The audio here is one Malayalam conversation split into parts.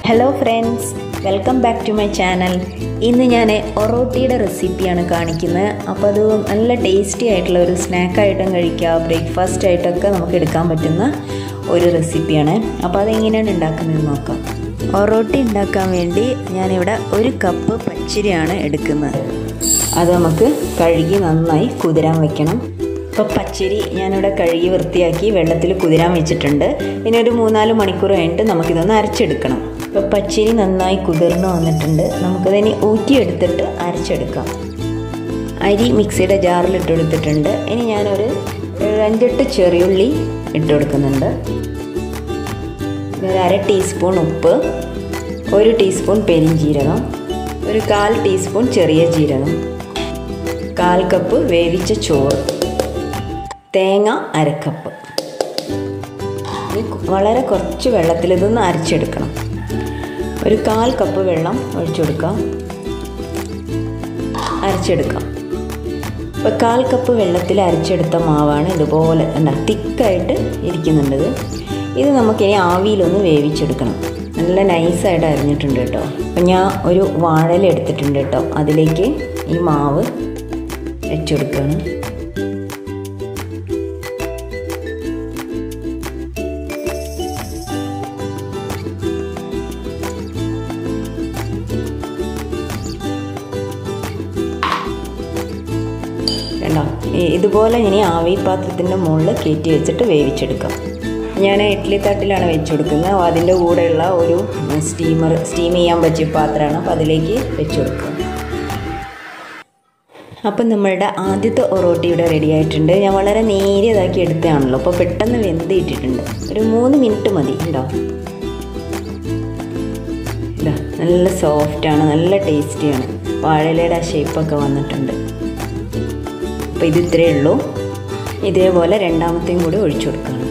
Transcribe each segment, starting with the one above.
Hello friends, welcome back to my channel. ഇന്ന് ഞാൻ ഒറോട്ടിയുടെ റെസിപ്പിയാണ് കാണിക്കുന്നത്. അപ്പോൾ അത് നല്ല ടേസ്റ്റി ആയിട്ടുള്ള ഒരു സ്നാക്ക് ആയിട്ടും കഴിക്കാം, ബ്രേക്ക്ഫാസ്റ്റ് ആയിട്ടൊക്കെ നമുക്ക് എടുക്കാൻ പറ്റുന്ന ഒരു റെസിപ്പിയാണ്. അപ്പോൾ അതെങ്ങനെയാണ് ഉണ്ടാക്കുന്നതെന്ന് നോക്കാം. ഒറോട്ടി ഉണ്ടാക്കാൻ വേണ്ടി ഞാനിവിടെ 1 കപ്പ് പച്ചരിയാണ് എടുക്കുന്നത്. അത് നമുക്ക് കഴുകി നന്നായി കുതിരാൻ വെക്കണം. അപ്പോൾ പച്ചരി ഞാനിവിടെ കഴുകി വൃത്തിയാക്കി വെള്ളത്തിൽ കുതിരാൻ വെച്ചിട്ടുണ്ട്. ഇനി ഒരു 3-4 മണിക്കൂർ കഴിഞ്ഞിട്ട് നമുക്കിതൊന്ന് അരച്ചെടുക്കണം. ഇപ്പോൾ പച്ചരി നന്നായി കുതിർന്ന് വന്നിട്ടുണ്ട്. നമുക്കതിന് ഊറ്റിയെടുത്തിട്ട് അരച്ചെടുക്കാം. അരി മിക്സിയുടെ ജാറിൽ ഇട്ടെടുത്തിട്ടുണ്ട്. ഇനി ഞാനൊരു 5-8 ചെറിയുള്ളി ഇട്ട് കൊടുക്കുന്നുണ്ട്. ഒരു 1/2 ടീസ്പൂൺ ഉപ്പ്, 1 ടീസ്പൂൺ പെരിഞ്ജീരകം, ഒരു 1/4 ടീസ്പൂൺ ചെറിയ ജീരകം, 1/4 കപ്പ് വേവിച്ച ചോറ്, തേങ്ങ 1/2 കപ്പ്. വളരെ കുറച്ച് വെള്ളത്തിൽ ഇതൊന്ന് അരച്ചെടുക്കണം. ഒരു 1/4 കപ്പ് വെള്ളം ഒഴിച്ചു കൊടുക്കാം, അരച്ചെടുക്കാം. ഇപ്പോൾ 1/4 കപ്പ് വെള്ളത്തിൽ അരച്ചെടുത്ത മാവാണ് ഇതുപോലെ തിക്കായിട്ട് ഇരിക്കുന്നുണ്ട്. ഇത് നമുക്കിനി ആവിയിലൊന്ന് വേവിച്ചെടുക്കണം. നല്ല നൈസായിട്ട് അരിഞ്ഞിട്ടുണ്ട് കേട്ടോ. അപ്പം ഞാൻ ഒരു വാഴയില എടുത്തിട്ടുണ്ട് കേട്ടോ. അതിലേക്ക് ഈ മാവ് വെച്ചെടുക്കുകയാണ്. ഇതുപോലെ ഇനി ആവി പാത്രത്തിൻ്റെ മുകളിൽ കയറ്റി വെച്ചിട്ട് വേവിച്ചെടുക്കാം. ഞാൻ ഇഡ്ഡലി തട്ടിലാണ് വെച്ച് കൊടുക്കുന്നത്. അതിൻ്റെ കൂടെയുള്ള ഒരു സ്റ്റീം ചെയ്യാൻ പറ്റിയ പാത്രമാണ്. അപ്പോൾ അതിലേക്ക് വെച്ച് കൊടുക്കുക. അപ്പം നമ്മളുടെ ആദ്യത്തെ ഒറോട്ടി ഇവിടെ റെഡി ആയിട്ടുണ്ട്. ഞാൻ വളരെ നേരിയതാക്കി എടുത്തതാണല്ലോ, അപ്പോൾ പെട്ടെന്ന് വെന്ത് ഇട്ടിട്ടുണ്ട്. ഒരു 3 മിനിറ്റ് മതി. ഉണ്ടോ, ഇതാ നല്ല സോഫ്റ്റാണ്, നല്ല ടേസ്റ്റിയാണ്. വാഴയിലയുടെ ആ ഷേപ്പൊക്കെ വന്നിട്ടുണ്ട്. അപ്പോൾ ഇത് ഇത്രയേ ഉള്ളൂ. ഇതേപോലെ രണ്ടാമത്തെയും കൂടി ഒഴിച്ചു കൊടുക്കണം.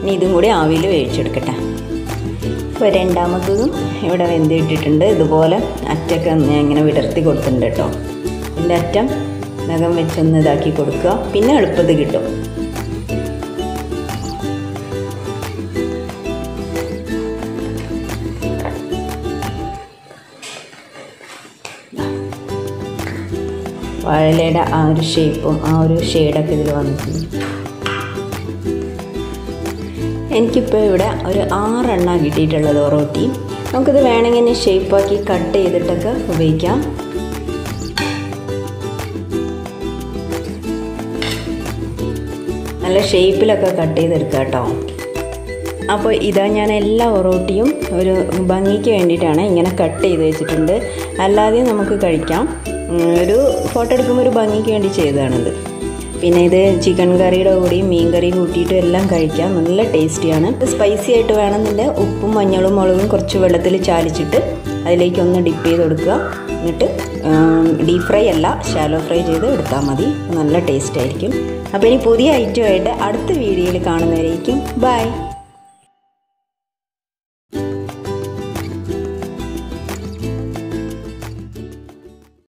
ഇനി ഇതും കൂടി ആവിയിൽ വേവിച്ചെടുക്കട്ടെ. ഇപ്പോൾ രണ്ടാമത്തതും ഇവിടെ വെന്തിട്ടിട്ടുണ്ട്. ഇതുപോലെ അറ്റൊക്കെ ഞാൻ ഇങ്ങനെ വിടർത്തി കൊടുത്തിട്ടുണ്ട് കേട്ടോ. ഇതിൻ്റെ അറ്റം നഖം വെച്ചൊന്ന് ഇതാക്കി കൊടുക്കുക. പിന്നെ എളുപ്പത്തിൽ കിട്ടും. വാഴയിലയുടെ ആ ഒരു ഷേപ്പും ആ ഒരു ഷെയ്ഡൊക്കെ ഇതിൽ വന്നിട്ടുണ്ട്. എനിക്കിപ്പോൾ ഇവിടെ ഒരു 6 എണ്ണം കിട്ടിയിട്ടുള്ളത് ഒറോട്ടി. നമുക്കിത് വേണമെങ്കിൽ ഷേപ്പാക്കി കട്ട് ചെയ്തിട്ടൊക്കെ ഉപയോഗിക്കാം. നല്ല ഷേപ്പിലൊക്കെ കട്ട് ചെയ്തെടുക്കുക കേട്ടോ. അപ്പോൾ ഇതാ ഞാൻ എല്ലാ ഒറോട്ടിയും ഒരു ഭംഗിക്ക് വേണ്ടിയിട്ടാണ് ഇങ്ങനെ കട്ട് ചെയ്ത് വെച്ചിട്ടുണ്ട്. അല്ലാതെയും നമുക്ക് കഴിക്കാം. ഒരു ഫോട്ടോ എടുക്കുമ്പോൾ ഒരു ഭംഗിക്ക് വേണ്ടി ചെയ്തതാണിത്. പിന്നെ ഇത് ചിക്കൻ കറിയുടെ കൂടിയും മീൻ കറി കൂട്ടിയിട്ടും എല്ലാം കഴിക്കാം. നല്ല ടേസ്റ്റിയാണ്. സ്പൈസി ആയിട്ട് വേണമെന്നുണ്ടെങ്കിൽ ഉപ്പും മഞ്ഞളും മുളകും കുറച്ച് വെള്ളത്തിൽ ചാലിച്ചിട്ട് അതിലേക്കൊന്ന് ഡിപ്പ് ചെയ്ത് കൊടുക്കുക. എന്നിട്ട് ഡീപ് ഫ്രൈ അല്ല, ഷാലോ ഫ്രൈ ചെയ്ത് എടുത്താൽ മതി. നല്ല ടേസ്റ്റ് ആയിരിക്കും. അപ്പോൾ ഇനി പുതിയ ഐറ്റമായിട്ട് അടുത്ത വീഡിയോയിൽ കാണുന്നവരേക്കും ബൈ.